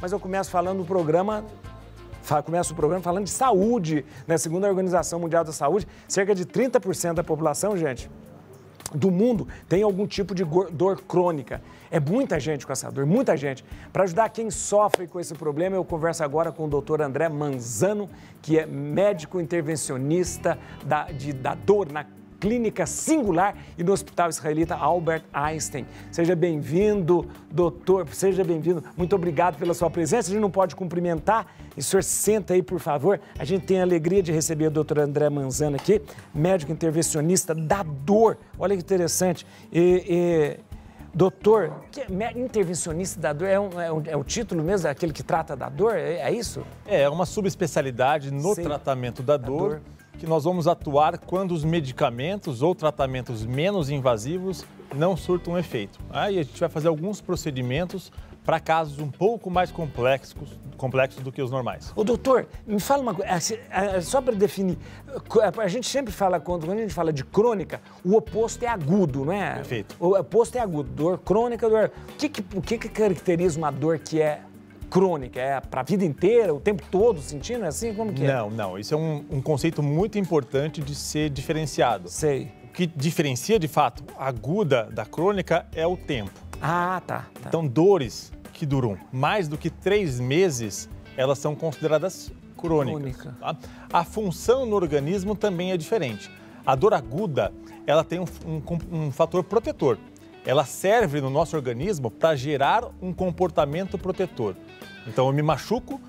mas eu começo falando do programa. Começa o programa falando de saúde, né? Segundo a Organização Mundial da Saúde, cerca de 30% da população, gente, do mundo tem algum tipo de dor crônica. É muita gente com essa dor, muita gente. Para ajudar quem sofre com esse problema, eu converso agora com o Dr. André Manzano, que é médico intervencionista da dor na Clínica Singular e no Hospital Israelita Albert Einstein. Seja bem-vindo, doutor, seja bem-vindo. Muito obrigado pela sua presença. A gente não pode cumprimentar. E o senhor senta aí, por favor. A gente tem a alegria de receber o doutor André Manzano aqui, médico intervencionista da dor. Olha que interessante. Doutor, intervencionista da dor é o título mesmo, aquele que trata da dor? É isso? É uma subespecialidade no tratamento da dor, que nós vamos atuar quando os medicamentos ou tratamentos menos invasivos não surtam efeito. Aí a gente vai fazer alguns procedimentos para casos um pouco mais complexos do que os normais. Ô doutor, me fala uma coisa, só para definir, a gente sempre fala, quando a gente fala de crônica, o oposto é agudo, não é? Perfeito. O oposto é agudo, dor crônica, dor... O que caracteriza uma dor que é crônica? É para a vida inteira, o tempo todo sentindo? É assim? Como que é? Não. Isso é um conceito muito importante de ser diferenciado. Sei. O que diferencia, de fato, a aguda da crônica é o tempo. Ah, tá. Então, dores que duram mais do que 3 meses, elas são consideradas crônicas. Tá? A função no organismo também é diferente. A dor aguda, ela tem um fator protetor. Ela serve no nosso organismo para gerar um comportamento protetor. Então, eu me machuco,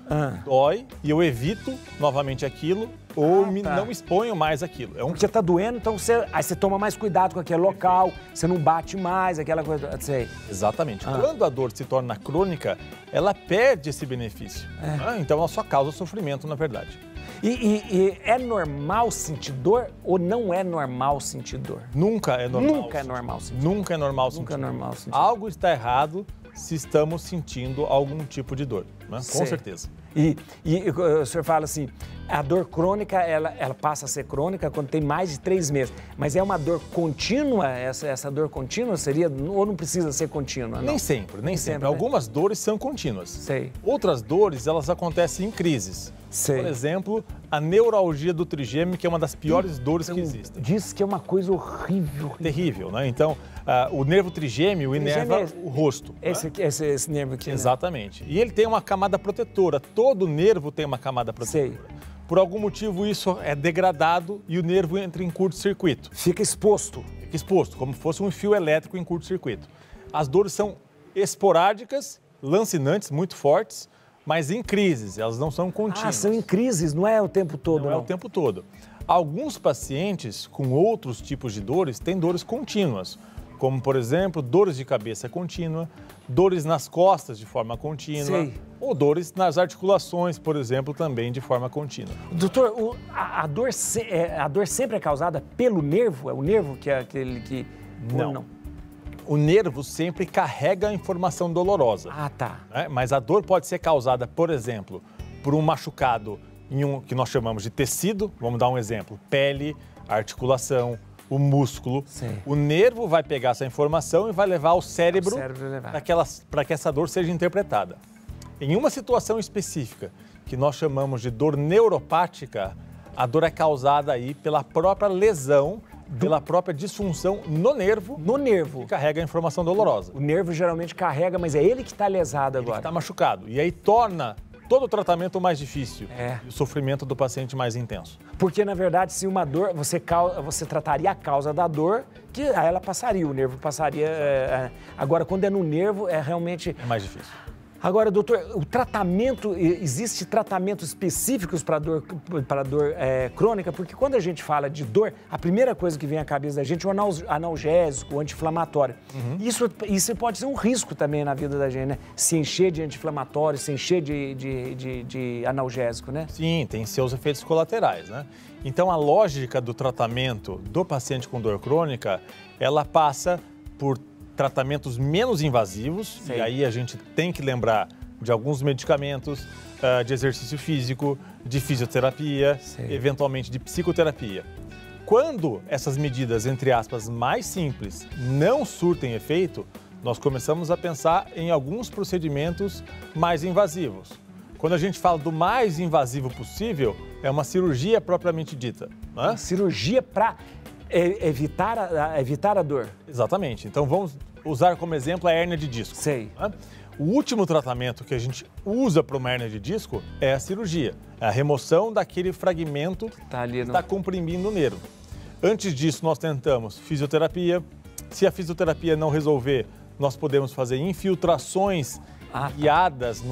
dói, e eu evito novamente aquilo ou não exponho mais aquilo. Porque tá doendo, então aí você toma mais cuidado com aquele local, você não bate mais, aquela coisa. Sei. Exatamente. Quando a dor se torna crônica, ela perde esse benefício. Então, ela só causa sofrimento, na verdade. E é normal sentir dor ou não é normal sentir dor? Nunca é normal. Nunca é normal sentir dor. Nunca é normal sentir dor. Nunca é normal sentir dor. Algo está errado se estamos sentindo algum tipo de dor, né? Com certeza. E o senhor fala assim, a dor crônica, ela passa a ser crônica quando tem mais de 3 meses. Mas é uma dor contínua? Essa dor contínua seria, ou não precisa ser contínua? Não? Nem sempre. Né? Algumas dores são contínuas. Sei. Outras dores, elas acontecem em crises. Sei. Por exemplo, a neuralgia do trigêmeo, que é uma das piores dores que existem. Diz que é uma coisa horrível. Terrível, né? Então, o nervo trigêmeo inerva o rosto. Esse nervo aqui. Exatamente. Né? E ele tem uma camada protetora. Todo nervo tem uma camada protetora. Sei. Por algum motivo, isso é degradado e o nervo entra em curto-circuito. Fica exposto. Fica exposto, como se fosse um fio elétrico em curto-circuito. As dores são esporádicas, lancinantes, muito fortes, mas em crises, elas não são contínuas. São em crises, não é o tempo todo, não. Não é o tempo todo. Alguns pacientes com outros tipos de dores têm dores contínuas, como, por exemplo, dores de cabeça contínua, dores nas costas de forma contínua, ou dores nas articulações, por exemplo, também de forma contínua. Doutor, a dor sempre é causada pelo nervo? É o nervo que é aquele que... Não. O nervo sempre carrega a informação dolorosa. Né? Mas a dor pode ser causada, por exemplo, por um machucado em que nós chamamos de tecido. Vamos dar um exemplo. Pele, articulação, o músculo. O nervo vai pegar essa informação e vai levar ao cérebro para que essa dor seja interpretada. Em uma situação específica, que nós chamamos de dor neuropática, a dor é causada aí pela própria lesão, pela própria disfunção no nervo. Que carrega a informação dolorosa. O nervo geralmente carrega, mas é ele que está lesado agora. Ele está machucado. E aí torna todo o tratamento mais difícil e o sofrimento do paciente mais intenso. Porque, na verdade, se uma dor, você trataria a causa da dor, que aí ela passaria, o nervo passaria. Agora, quando é no nervo, realmente... É mais difícil. Agora, doutor, o tratamento, existe tratamentos específicos para dor crônica? Porque quando a gente fala de dor, a primeira coisa que vem à cabeça da gente é o analgésico, o anti-inflamatório. Isso pode ser um risco também na vida da gente, né? Se encher de anti-inflamatório, se encher de analgésico, né? Sim, tem seus efeitos colaterais, né? Então, a lógica do tratamento do paciente com dor crônica, ela passa por tratamentos menos invasivos, e aí a gente tem que lembrar de alguns medicamentos, de exercício físico, de fisioterapia, eventualmente de psicoterapia. Quando essas medidas, entre aspas, mais simples, não surtem efeito, nós começamos a pensar em alguns procedimentos mais invasivos. Quando a gente fala do mais invasivo possível, é uma cirurgia propriamente dita. Né? Cirurgia para evitar a dor. Exatamente. Então vamos usar como exemplo a hérnia de disco. Sei. Né? O último tratamento que a gente usa para uma hérnia de disco é a cirurgia. É a remoção daquele fragmento que está comprimindo o nervo. Antes disso, nós tentamos fisioterapia. Se a fisioterapia não resolver, nós podemos fazer infiltrações guiadas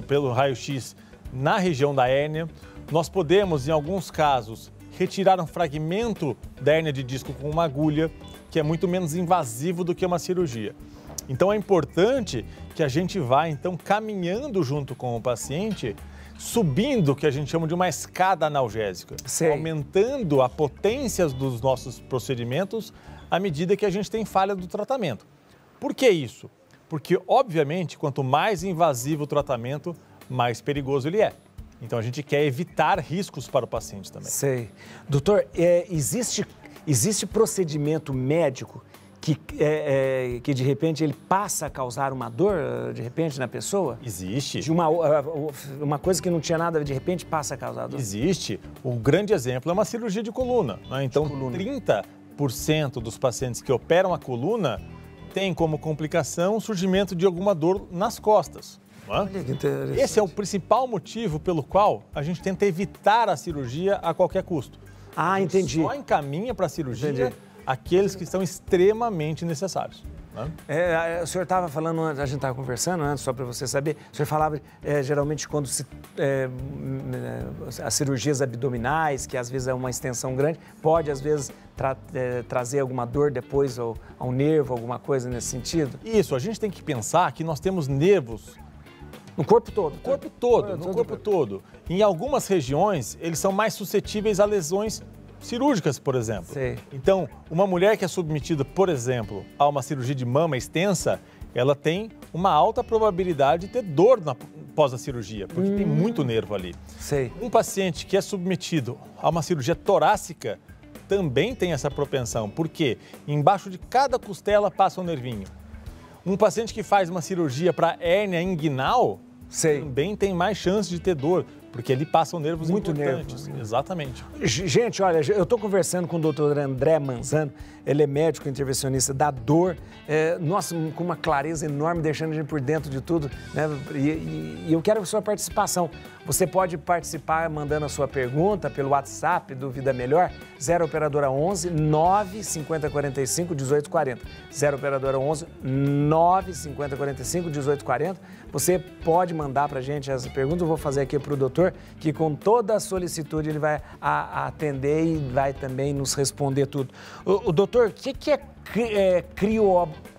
pelo raio-x na região da hérnia. Nós podemos, em alguns casos, retirar um fragmento da hérnia de disco com uma agulha, que é muito menos invasivo do que uma cirurgia. Então é importante que a gente vá, então, caminhando junto com o paciente, subindo o que a gente chama de uma escada analgésica, aumentando a potência dos nossos procedimentos à medida que a gente tem falha do tratamento. Por que isso? Porque, obviamente, quanto mais invasivo o tratamento, mais perigoso ele é. Então a gente quer evitar riscos para o paciente também. Sei. Doutor, existe procedimento médico que de repente ele passa a causar uma dor, de repente, na pessoa? Existe. De uma coisa que não tinha nada, de repente passa a causar dor? Existe. Um grande exemplo é uma cirurgia de coluna. Né? Então, 30% dos pacientes que operam a coluna têm como complicação o surgimento de alguma dor nas costas. Olha que interessante. Esse é o principal motivo pelo qual a gente tenta evitar a cirurgia a qualquer custo. Ah, entendi. Só encaminha para a cirurgia aqueles que são extremamente necessários. Né? O senhor estava falando, a gente estava conversando antes, só para você saber, o senhor falava geralmente quando as cirurgias abdominais, que às vezes é uma extensão grande, pode às vezes trazer alguma dor depois ao nervo, alguma coisa nesse sentido? Isso, a gente tem que pensar que nós temos nervos no corpo todo? No corpo todo. Em algumas regiões, eles são mais suscetíveis a lesões cirúrgicas, por exemplo. Sei. Então, uma mulher que é submetida, por exemplo, a uma cirurgia de mama extensa, ela tem uma alta probabilidade de ter dor após a cirurgia, porque tem muito nervo ali. Sei. Um paciente que é submetido a uma cirurgia torácica também tem essa propensão, porque embaixo de cada costela passa um nervinho. Um paciente que faz uma cirurgia para hérnia inguinal também tem mais chance de ter dor, porque ali passam nervos importantes. Nervo. Exatamente. Gente, olha, eu estou conversando com o doutor André Manzano, ele é médico intervencionista da dor, nossa, com uma clareza enorme, deixando a gente por dentro de tudo, né? E eu quero a sua participação. Você pode participar mandando a sua pergunta pelo WhatsApp do Vida Melhor, 0 Operadora 11 95045 1840. 0 Operadora 11 95045 1840. Você pode mandar para a gente essa pergunta, eu vou fazer aqui para o doutor, que com toda a solicitude ele vai atender e vai também nos responder tudo. O doutor, o que é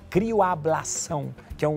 crioablação? Que é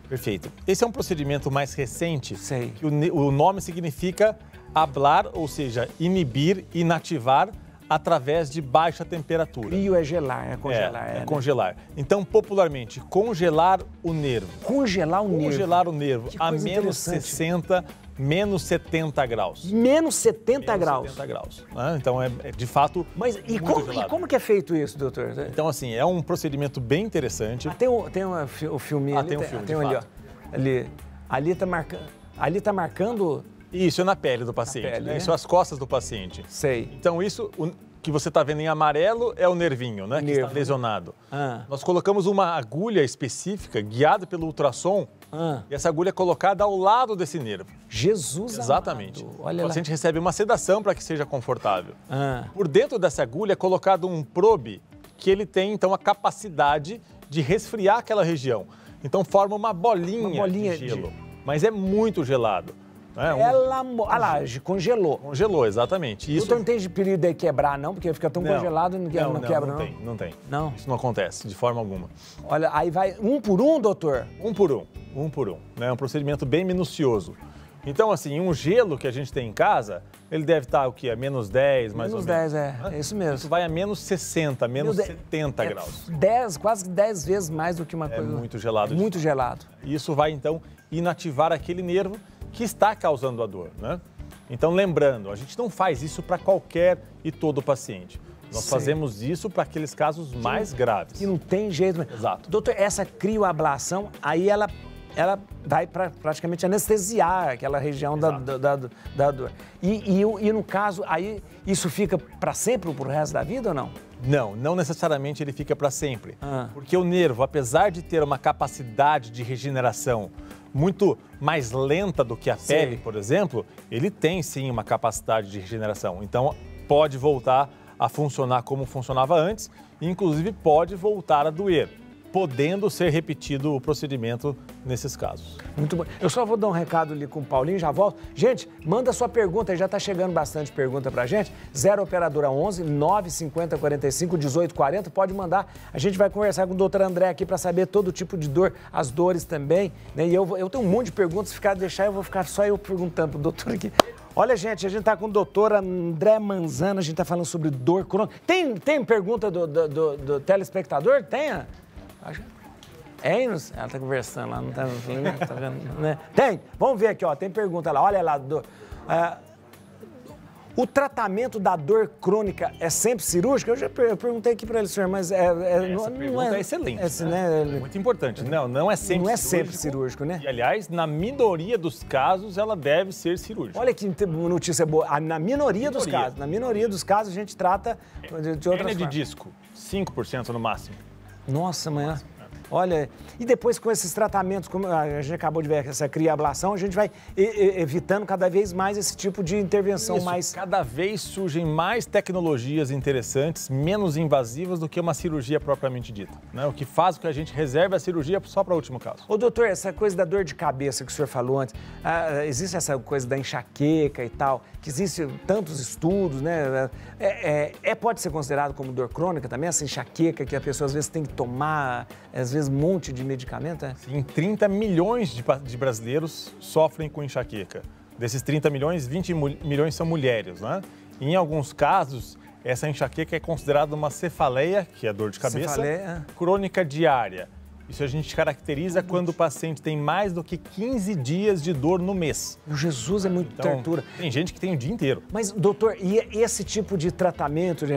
Perfeito. Esse é um procedimento mais recente. Sei. Que o nome significa ablar, ou seja, inibir, inativar através de baixa temperatura. Crio é gelar, é congelar. É congelar. Então, popularmente, congelar o nervo. Congelar o nervo. Congelar o nervo a menos 60, menos 70 graus. Menos 70 graus? Menos 70 graus. Né? Então, é de fato e como que é feito isso, doutor? Então, assim, é um procedimento bem interessante. Tem o filminho ali? Tem um filme, tem ali, ó. Ali está marcando... Isso, é na pele do paciente. Pele, né? né? Isso, as costas do paciente. Sei. Então, isso que você está vendo em amarelo é o nervinho, né? Que está lesionado. Nós colocamos uma agulha específica, guiada pelo ultrassom, e essa agulha é colocada ao lado desse nervo. Jesus amado. Exatamente. Olha o paciente recebe uma sedação para que seja confortável. Por dentro dessa agulha é colocado um probe que ele tem, então, a capacidade de resfriar aquela região. Então, forma uma bolinha de gelo. Mas é muito gelado. Olha lá, congelou. Congelou, exatamente. Isso não tem perigo de quebrar, não? Porque fica tão congelado e não quebra, não? Não tem. Não? Isso não acontece, de forma alguma. Olha, aí vai um por um, doutor? Um por um. É um procedimento bem minucioso. Então, assim, um gelo que a gente tem em casa, ele deve estar, o quê? A menos 10, mais ou menos. Menos 10, é isso mesmo. Isso vai a menos 60, menos 70 graus. Quase 10 vezes mais do que uma coisa... É muito gelado. Muito gelado. Isso vai, então, inativar aquele nervo que está causando a dor, né? Então, lembrando, a gente não faz isso para qualquer e todo paciente. Nós fazemos isso para aqueles casos mais graves. E não tem jeito. Exato. Doutor, essa crioablação, aí ela vai para praticamente anestesiar aquela região da dor. E no caso, aí isso fica para sempre, pro resto da vida ou não? Não necessariamente ele fica para sempre. Porque o nervo, apesar de ter uma capacidade de regeneração muito mais lenta do que a pele, por exemplo, ele tem sim uma capacidade de regeneração. Então pode voltar a funcionar como funcionava antes, e inclusive pode voltar a doer, podendo ser repetido o procedimento nesses casos. Muito bom. Eu só vou dar um recado ali com o Paulinho, já volto. Gente, manda sua pergunta, já está chegando bastante pergunta pra gente. 0 operadora 11 950 45 18 40, pode mandar. A gente vai conversar com o doutor André aqui para saber todo tipo de dor, as dores também, né? E eu tenho um monte de perguntas, se eu vou ficar só eu perguntando pro doutor aqui. Olha, gente, a gente está com o doutor André Manzano, a gente está falando sobre dor crônica. Tem pergunta do telespectador? Tem? Ela está conversando lá, não está vendo, né? Tem, vamos ver aqui, ó, tem pergunta lá, olha lá. O tratamento da dor crônica é sempre cirúrgico? Eu perguntei aqui para ele, senhor, mas essa pergunta é excelente, né? Muito importante. Não é sempre cirúrgico. Não é sempre cirúrgico, né? E, aliás, na minoria dos casos, ela deve ser cirúrgica. Olha que notícia boa. Na minoria dos casos, a gente trata de outras formas. Hernia de disco, 5% no máximo. Nossa, amanhã. Olha, e depois com esses tratamentos, como a gente acabou de ver essa crioablação, a gente vai evitando cada vez mais esse tipo de intervenção mais... Cada vez surgem mais tecnologias interessantes, menos invasivas do que uma cirurgia propriamente dita, né? O que faz com que a gente reserve a cirurgia só para o último caso. Ô doutor, essa coisa da dor de cabeça que o senhor falou antes, existe essa coisa da enxaqueca e tal, que existe tantos estudos, né? Pode ser considerado como dor crônica também, essa enxaqueca que a pessoa às vezes tem que tomar, às vezes um monte de medicamento, Sim, 30 milhões de brasileiros sofrem com enxaqueca. Desses 30 milhões, 20 milhões são mulheres, né? E em alguns casos, essa enxaqueca é considerada uma cefaleia, que é dor de cabeça, crônica diária. Isso a gente caracteriza quando o paciente tem mais do que 15 dias de dor no mês. Jesus, é muito tortura. Tem gente que tem o dia inteiro. Mas, doutor, e esse tipo de tratamento,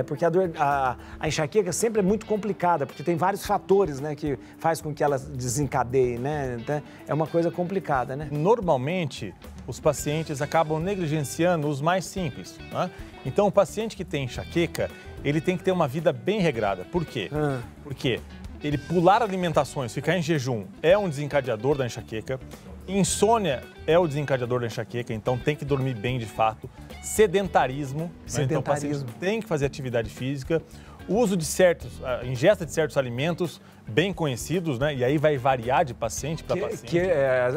porque a enxaqueca sempre é muito complicada, porque tem vários fatores, né, que faz com que ela desencadeie, né? Então, é uma coisa complicada, né? Normalmente, os pacientes acabam negligenciando os mais simples, né? Então, o paciente que tem enxaqueca, ele tem que ter uma vida bem regrada. Por quê? Porque ele pular alimentações, ficar em jejum, é um desencadeador da enxaqueca. Insônia é o desencadeador da enxaqueca, então tem que dormir bem de fato. Sedentarismo, né? Então o paciente tem que fazer atividade física. Uso de ingesta de certos alimentos bem conhecidos, né? E aí vai variar de paciente para paciente.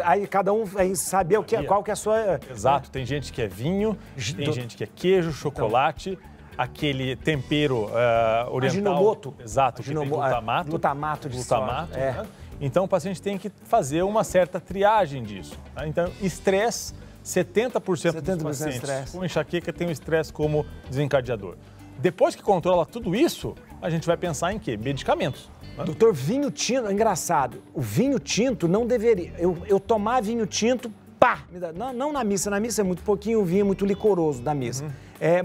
Aí cada um vai saber qual que é a sua... Exato, tem gente que é vinho, tem gente que é queijo, chocolate, aquele tempero oriental. Aginomoto. Exato, que tem glutamato. Glutamato de soja. Né? Então o paciente tem que fazer uma certa triagem disso. Né? Então, estresse, 70% dos pacientes com enxaqueca tem o estresse como desencadeador. Depois que controla tudo isso, a gente vai pensar em quê? Medicamentos. Né? Doutor, vinho tinto, é engraçado, o vinho tinto não deveria, eu tomar vinho tinto, não na missa é muito pouquinho, o vinho é muito licoroso da missa.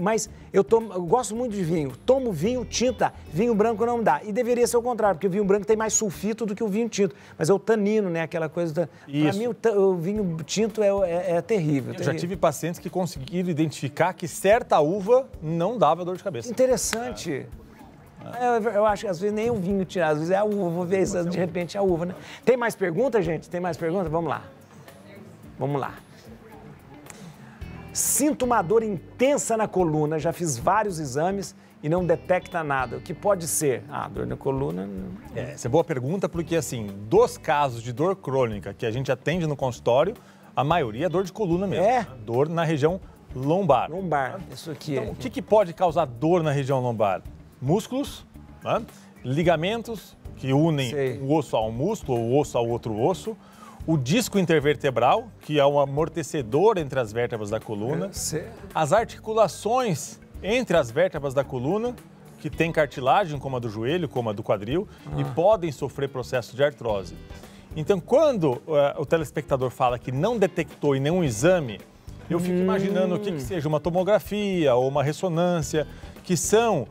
Mas eu gosto muito de vinho, tomo vinho tinto, vinho branco não dá. E deveria ser o contrário, porque o vinho branco tem mais sulfito do que o vinho tinto. Mas é o tanino, né? Aquela coisa... Para mim, o vinho tinto é terrível. Eu já tive pacientes que conseguiram identificar que certa uva não dava dor de cabeça. Interessante. Eu acho que às vezes nem o vinho tinto, às vezes é a uva. Vou ver se de repente é a uva, né? Tem mais perguntas, gente? Tem mais perguntas? Vamos lá. Sinto uma dor intensa na coluna, já fiz vários exames e não detecta nada. O que pode ser? Dor na coluna... Essa é boa pergunta, porque assim, dos casos de dor crônica que a gente atende no consultório, a maioria é dor de coluna mesmo. Dor na região lombar. Isso aqui. Então, o que pode causar dor na região lombar? Músculos, né? Ligamentos que unem o osso ao músculo, o osso ao outro osso. O disco intervertebral, que é um amortecedor entre as vértebras da coluna. As articulações entre as vértebras da coluna, que tem cartilagem, como a do joelho, como a do quadril, e podem sofrer processo de artrose. Então, quando o telespectador fala que não detectou em nenhum exame, Eu fico imaginando o que seja uma tomografia ou uma ressonância, que são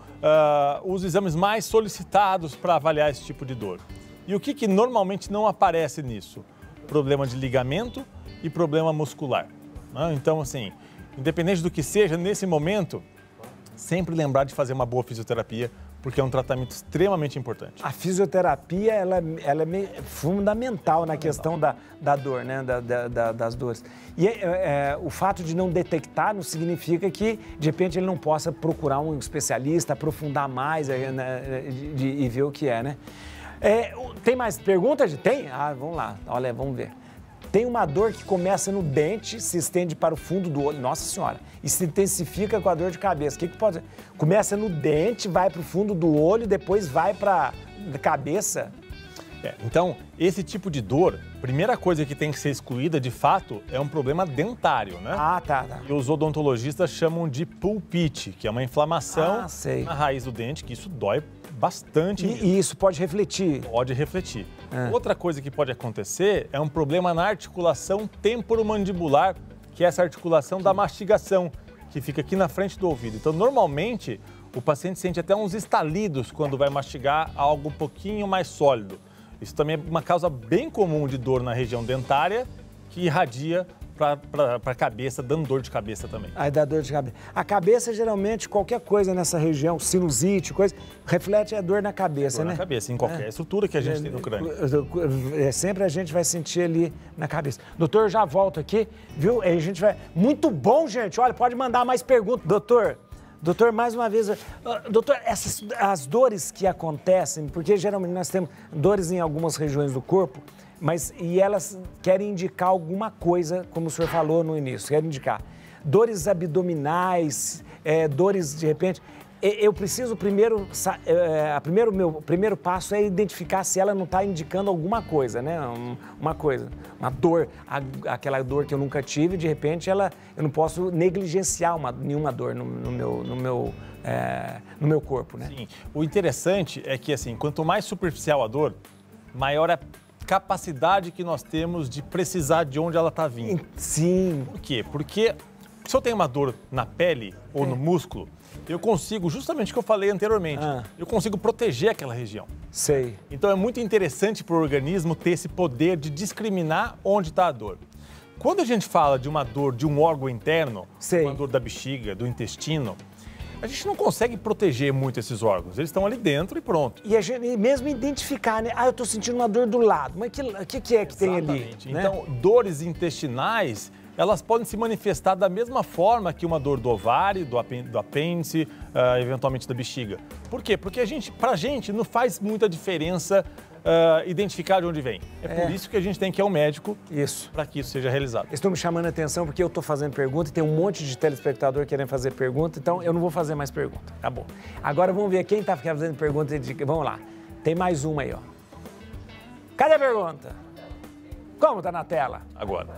os exames mais solicitados para avaliar esse tipo de dor. E o que normalmente não aparece nisso? Problema de ligamento e problema muscular. Né? Então, assim, independente do que seja, nesse momento, sempre lembrar de fazer uma boa fisioterapia, porque é um tratamento extremamente importante. A fisioterapia, ela é fundamental na questão da dor, né? Das dores. E o fato de não detectar não significa que, de repente, ele não possa procurar um especialista, aprofundar mais e ver o que é, né? Tem mais perguntas? Tem? Vamos lá. Olha, vamos ver. Tem uma dor que começa no dente, se estende para o fundo do olho, nossa senhora, e se intensifica com a dor de cabeça. O que pode ser? Começa no dente, vai para o fundo do olho, depois vai para a cabeça. Então, esse tipo de dor, primeira coisa que tem que ser excluída, de fato, é um problema dentário, né? Tá. E os odontologistas chamam de pulpite, que é uma inflamação na raiz do dente, que isso dói bastante. E isso pode refletir? Pode refletir. Outra coisa que pode acontecer é um problema na articulação temporomandibular, que é essa articulação da mastigação, que fica aqui na frente do ouvido. Então, normalmente, o paciente sente até uns estalidos quando vai mastigar algo um pouquinho mais sólido. Isso também é uma causa bem comum de dor na região dentária, que irradia para a cabeça, dando dor de cabeça também. Aí dá dor de cabeça. A cabeça, geralmente, qualquer coisa nessa região, sinusite, coisa, reflete a dor na cabeça, dor né? Na cabeça, em qualquer estrutura que a gente tem no crânio. Sempre a gente vai sentir ali na cabeça. Doutor, eu já volto aqui, viu? Aí a gente vai... Muito bom, gente. Olha, pode mandar mais perguntas. Doutor, mais uma vez, doutor, as dores que acontecem, porque geralmente nós temos dores em algumas regiões do corpo, e elas querem indicar alguma coisa, como o senhor falou no início, querem indicar dores abdominais, dores de repente. Eu preciso meu primeiro passo é identificar se ela não está indicando alguma coisa, né? Uma dor, aquela dor que eu nunca tive, de repente eu não posso negligenciar nenhuma dor no meu corpo, né? Sim. O interessante é que, assim, quanto mais superficial a dor, maior a capacidade que nós temos de precisar de onde ela está vindo. Sim. Por quê? Porque se eu tenho uma dor na pele ou no músculo, eu consigo, justamente o que eu falei anteriormente, eu consigo proteger aquela região. Sei. Então é muito interessante para o organismo ter esse poder de discriminar onde está a dor. Quando a gente fala de uma dor de um órgão interno, uma dor da bexiga, do intestino, a gente não consegue proteger muito esses órgãos. Eles estão ali dentro e pronto. E a gente mesmo identificar, né? Eu estou sentindo uma dor do lado. Mas o que é que tem ali? Então, dores intestinais, elas podem se manifestar da mesma forma que uma dor do ovário, do apêndice, eventualmente da bexiga. Por quê? Porque pra gente não faz muita diferença identificar de onde vem. Por isso que a gente tem que ir ao médico para que isso seja realizado. Estou me chamando a atenção porque eu estou fazendo pergunta e tem um monte de telespectador querendo fazer pergunta, então eu não vou fazer mais pergunta. Acabou. Agora vamos ver quem está fazendo pergunta. Vamos lá. Tem mais uma aí, ó. Cadê a pergunta? Como está na tela?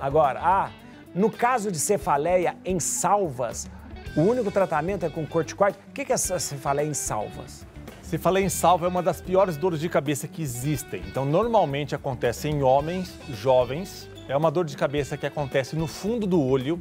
Agora. No caso de cefaleia em salvas, o único tratamento é com corticoide. O que é essa cefaleia em salvas? Cefaleia em salva é uma das piores dores de cabeça que existem. Então, normalmente acontece em homens jovens. É uma dor de cabeça que acontece no fundo do olho,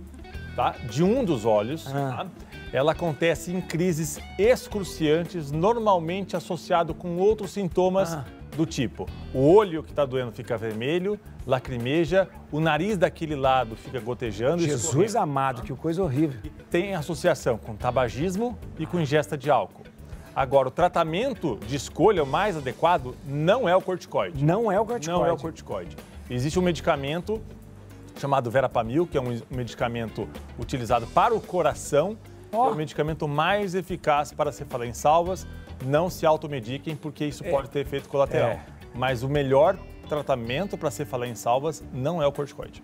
tá? De um dos olhos. Tá? Ela acontece em crises excruciantes, normalmente associado com outros sintomas do tipo: o olho que está doendo fica vermelho, lacrimeja, o nariz daquele lado fica gotejando. Jesus amado, que coisa horrível. E tem associação com tabagismo e com ingesta de álcool. Agora, o tratamento de escolha mais adequado não é o corticoide. Não é o corticoide? Não é o corticoide. Existe um medicamento chamado Verapamil, que é um medicamento utilizado para o coração, que é o medicamento mais eficaz para cefaleia em salvas. Não se automediquem, porque isso pode ter efeito colateral. Mas o melhor tratamento para cefaleia em salvas não é o corticoide.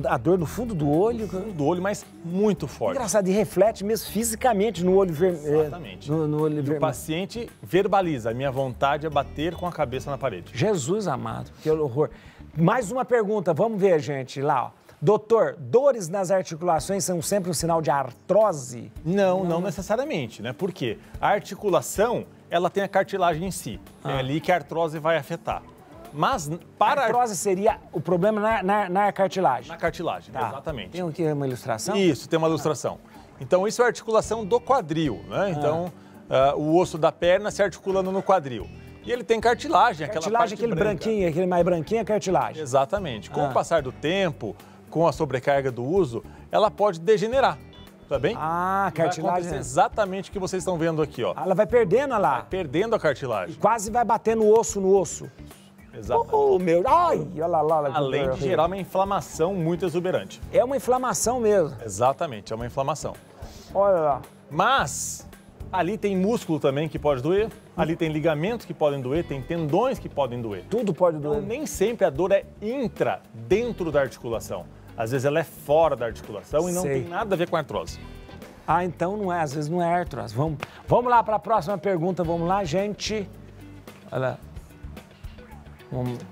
A dor no fundo do olho? No fundo do olho, mas muito forte. Engraçado, e reflete mesmo fisicamente no olho vermelho. Exatamente. No olho vermelho. O paciente verbaliza: a minha vontade é bater com a cabeça na parede. Jesus amado, que horror. Mais uma pergunta, vamos ver, gente, lá, ó. Doutor, dores nas articulações são sempre um sinal de artrose? Não necessariamente, né? Por quê? A articulação, ela tem a cartilagem em si. É ali que a artrose vai afetar. Mas para... A artrose seria o problema na cartilagem? Na cartilagem, tá. Exatamente. Tem aqui uma ilustração? Isso, tem uma ilustração. Então, isso é a articulação do quadril, né? Então, o osso da perna se articulando no quadril. E ele tem cartilagem, aquela parte aquele branca. branquinho, aquele mais branquinho é cartilagem. Exatamente. Com o passar do tempo, com a sobrecarga do uso, ela pode degenerar, tá bem? A cartilagem. Vai exatamente o que vocês estão vendo aqui, ó. Ela vai perdendo, olha lá. Vai perdendo a cartilagem. E quase vai batendo osso no osso. Exatamente. Oh, meu... Ai, olha lá. Além de gerar uma inflamação muito exuberante. É uma inflamação mesmo. Exatamente, é uma inflamação. Olha lá. Mas ali tem músculo também que pode doer, ali tem ligamentos que podem doer, tem tendões que podem doer. Tudo pode doer. Então, nem sempre a dor é dentro da articulação. Às vezes ela é fora da articulação e não tem nada a ver com artrose. Ah, então não é, às vezes não é artrose. Vamos lá para a próxima pergunta, vamos lá, gente. Olha lá.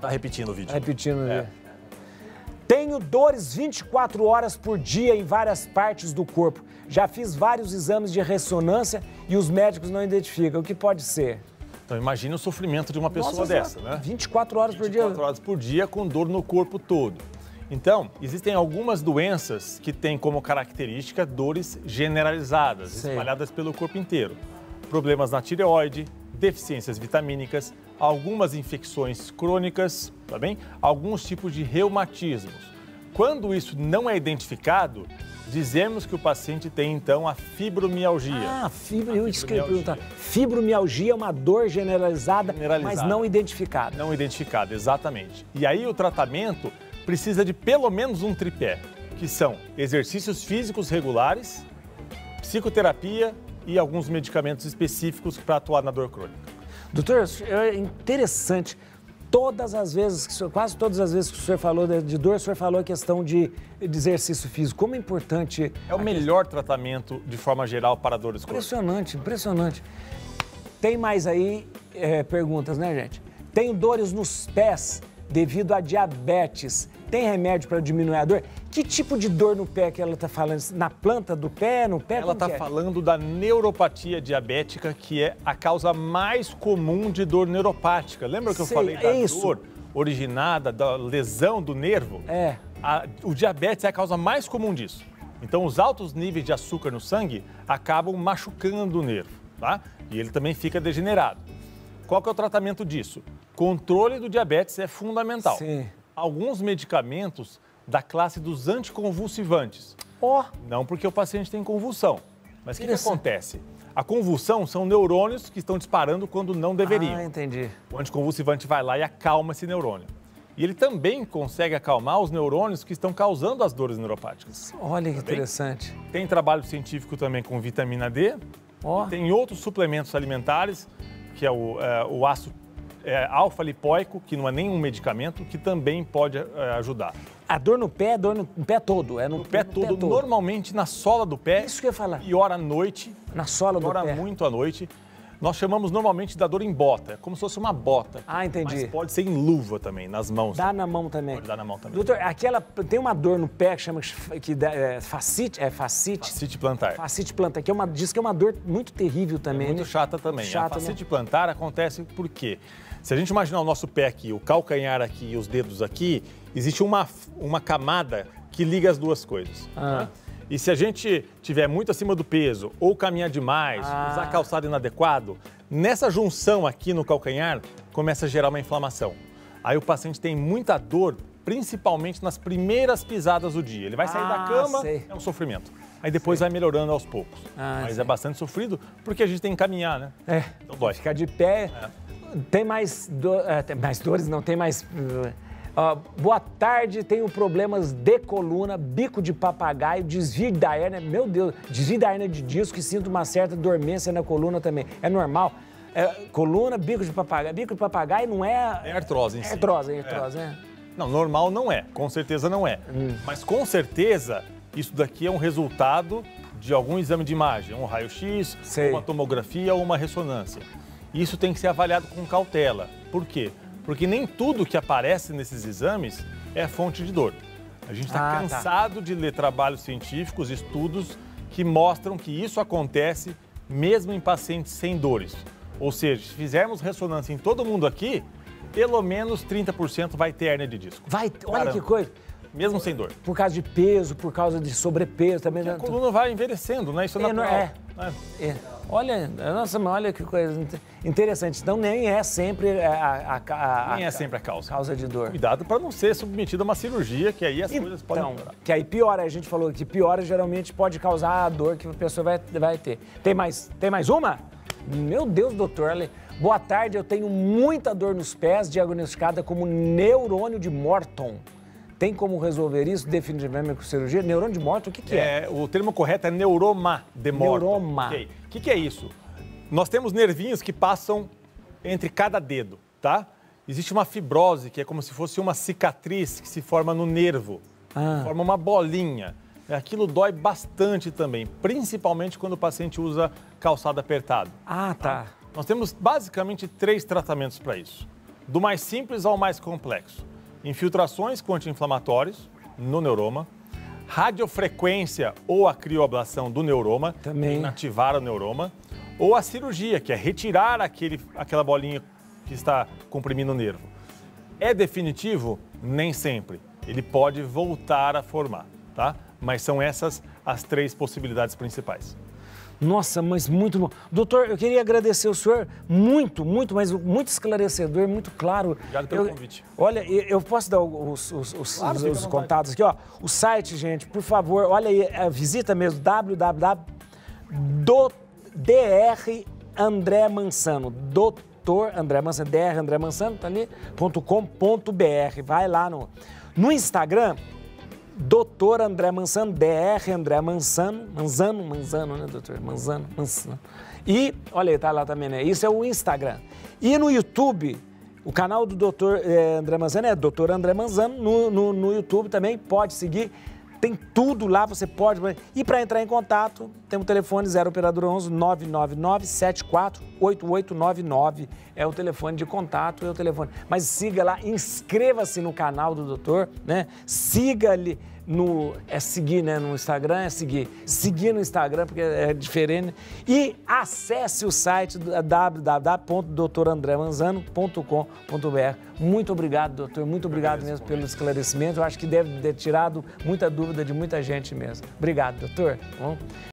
Tá repetindo o vídeo. Repetindo o vídeo. Tenho dores 24 horas por dia em várias partes do corpo. Já fiz vários exames de ressonância e os médicos não identificam. O que pode ser? Então imagine o sofrimento de uma pessoa dessa, né? 24 horas por dia. 24 horas por dia com dor no corpo todo. Então, existem algumas doenças que têm como característica dores generalizadas, espalhadas pelo corpo inteiro. Problemas na tireoide, deficiências vitamínicas, algumas infecções crônicas, tá bem? Alguns tipos de reumatismos. Quando isso não é identificado, dizemos que o paciente tem, então, a fibromialgia. Isso que eu ia perguntar. Fibromialgia é uma dor generalizada, mas não identificada. Não identificada, exatamente. E aí o tratamento precisa de pelo menos um tripé, que são exercícios físicos regulares, psicoterapia e alguns medicamentos específicos para atuar na dor crônica. Doutor, é interessante. Quase todas as vezes que o senhor falou de dor, o senhor falou a questão de exercício físico. Como é importante... É o melhor tratamento, de forma geral, para dores crônicas. Impressionante. Tem mais aí perguntas, né, gente? Tenho dores nos pés devido a diabetes. Tem remédio para diminuir a dor? Que tipo de dor no pé que ela está falando? Na planta do pé, no pé? Ela está falando da neuropatia diabética, que é a causa mais comum de dor neuropática. Lembra que eu falei da dor originada, da lesão do nervo? O diabetes é a causa mais comum disso. Então, os altos níveis de açúcar no sangue acabam machucando o nervo, tá? E ele também fica degenerado. Qual que é o tratamento disso? Controle do diabetes é fundamental. Alguns medicamentos da classe dos anticonvulsivantes. Não porque o paciente tem convulsão. Mas o que acontece? A convulsão são neurônios que estão disparando quando não deveriam. Entendi. O anticonvulsivante vai lá e acalma esse neurônio. E ele também consegue acalmar os neurônios que estão causando as dores neuropáticas. Olha que interessante. Tem trabalho científico também com vitamina D. Tem outros suplementos alimentares, que é o ácido alfa-lipoico, que não é nenhum medicamento, que também pode ajudar. A dor no pé é dor no pé todo? No pé todo, normalmente na sola do pé. Isso que eu ia falar. Pior à noite. Na sola do pé. Piora muito à noite. Nós chamamos normalmente da dor em bota, como se fosse uma bota. Entendi. Mas pode ser em luva também, nas mãos. Dá na mão também. Pode dar na mão também. Doutor, tem uma dor no pé que chama fascite. Fascite plantar. Fascite plantar, que diz que é uma dor muito terrível também. Muito chata também. Chata, a fascite plantar acontece por quê? Se a gente imaginar o nosso pé aqui, o calcanhar aqui e os dedos aqui, existe uma camada que liga as duas coisas. Né? E se a gente tiver muito acima do peso ou caminhar demais, usar calçado inadequado, nessa junção aqui no calcanhar começa a gerar uma inflamação. Aí o paciente tem muita dor, principalmente nas primeiras pisadas do dia. Ele vai sair da cama, é um sofrimento. Aí depois vai melhorando aos poucos. Mas é bastante sofrido porque a gente tem que caminhar, né? Então dói. Ficar de pé. Tem mais dores, não, tem mais... boa tarde, tenho problemas de coluna, bico de papagaio, desvio da hérnia, meu Deus, desvio da hérnia de disco e sinto uma certa dormência na coluna também. É normal? Coluna, bico de papagaio não é... É artrose em si. Artrose. Não, normal não é, com certeza não é. Mas com certeza isso daqui é um resultado de algum exame de imagem, um raio-x, uma tomografia ou uma ressonância. Isso tem que ser avaliado com cautela. Por quê? Porque nem tudo que aparece nesses exames é fonte de dor. A gente está cansado de ler trabalhos científicos, estudos que mostram que isso acontece mesmo em pacientes sem dores. Ou seja, se fizermos ressonância em todo mundo aqui, pelo menos 30% vai ter hérnia de disco. Olha que coisa. Mesmo sem dor. Por causa de peso, por causa de sobrepeso também. A coluna vai envelhecendo, né? Isso é natural. Olha, nossa, mas olha que coisa interessante. Então nem é sempre nem é sempre a causa de dor. Cuidado para não ser submetido a uma cirurgia, que aí as coisas podem piorar. Que aí piora, a gente falou que piora geralmente pode causar a dor que a pessoa vai ter. Tem mais uma? Meu Deus, doutor, olha, boa tarde, eu tenho muita dor nos pés, diagnosticada como neurônio de Morton. Tem como resolver isso definitivamente com cirurgia? Neurônio de Morton, o que é? O termo correto é neuroma de Morton. Neuroma. Okay. O que é isso? Nós temos nervinhos que passam entre cada dedo, tá? Existe uma fibrose, que é como se fosse uma cicatriz que se forma no nervo. Forma uma bolinha. Aquilo dói bastante também, principalmente quando o paciente usa calçado apertado. Tá. Nós temos basicamente 3 tratamentos para isso. Do mais simples ao mais complexo. Infiltrações com anti-inflamatórios no neuroma, radiofrequência ou a crioablação do neuroma, inativar o neuroma, ou a cirurgia, que é retirar aquela bolinha que está comprimindo o nervo. É definitivo? Nem sempre. Ele pode voltar a formar, tá? Mas são essas as 3 possibilidades principais. Nossa, mas muito bom. Doutor, eu queria agradecer o senhor muito, mas muito esclarecedor, muito claro. Obrigado pelo convite. Olha, eu posso dar os contatos aqui, ó. O site, gente, por favor, olha aí, visita mesmo, www.dr André Mansano, Dr. André Mansano, Dr. André Mansano, tá ali, .com.br. Vai lá no Instagram, Doutor André Mansano, DR André Mansano, né, doutor? Mansano. E, olha aí, tá lá também, né? Isso é o Instagram. E no YouTube, o canal do Doutor André Mansano é Doutor André Mansano, no YouTube também, pode seguir. Tem tudo lá, você pode. E para entrar em contato, tem um telefone 0 operadora 11 999 74 8899. É o telefone de contato, é o telefone. Mas siga lá, inscreva-se no canal do doutor, né? Siga ali seguir, né? No Instagram é seguir. Seguir no Instagram, porque é diferente. E acesse o site www.doutorandremanzano.com.br. Muito obrigado, doutor. Muito obrigado mesmo pelo esclarecimento. Eu acho que deve ter tirado muita dúvida de muita gente mesmo. Obrigado, doutor. Bom.